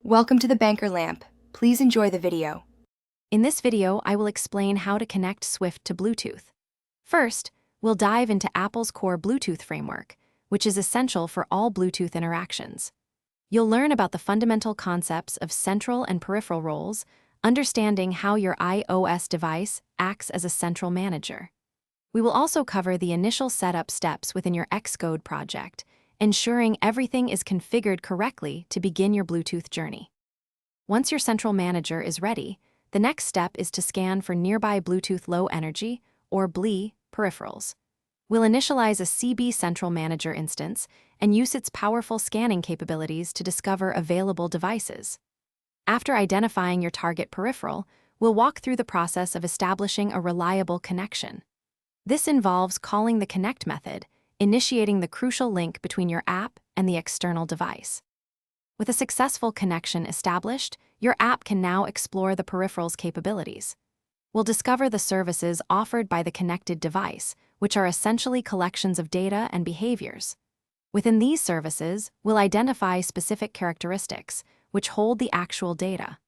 Welcome to the Banker Lamp. Please enjoy the video. In this video, I will explain how to connect Swift to Bluetooth. First, we'll dive into Apple's core Bluetooth framework, which is essential for all Bluetooth interactions. You'll learn about the fundamental concepts of central and peripheral roles, understanding how your iOS device acts as a central manager. We will also cover the initial setup steps within your Xcode project, ensuring everything is configured correctly to begin your Bluetooth journey. Once your central manager is ready, the next step is to scan for nearby Bluetooth Low Energy, or BLE, peripherals. We'll initialize a CB Central Manager instance and use its powerful scanning capabilities to discover available devices. After identifying your target peripheral, we'll walk through the process of establishing a reliable connection. This involves calling the connect method, initiating the crucial link between your app and the external device. With a successful connection established, your app can now explore the peripheral's capabilities. We'll discover the services offered by the connected device, which are essentially collections of data and behaviors. Within these services, we'll identify specific characteristics, which hold the actual data.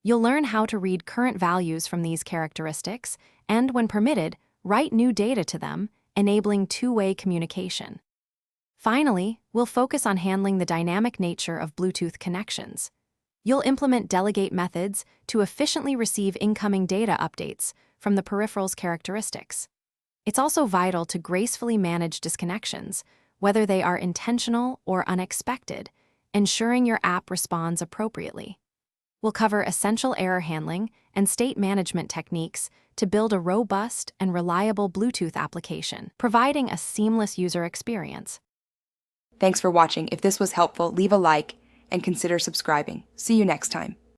You'll learn how to read current values from these characteristics and, when permitted, write new data to them, enabling two-way communication. Finally, we'll focus on handling the dynamic nature of Bluetooth connections. You'll implement delegate methods to efficiently receive incoming data updates from the peripheral's characteristics. It's also vital to gracefully manage disconnections, whether they are intentional or unexpected, ensuring your app responds appropriately. We'll cover essential error handling and state management techniques to build a robust and reliable Bluetooth application, providing a seamless user experience. Thanks for watching. If this was helpful, leave a like and consider subscribing. See you next time.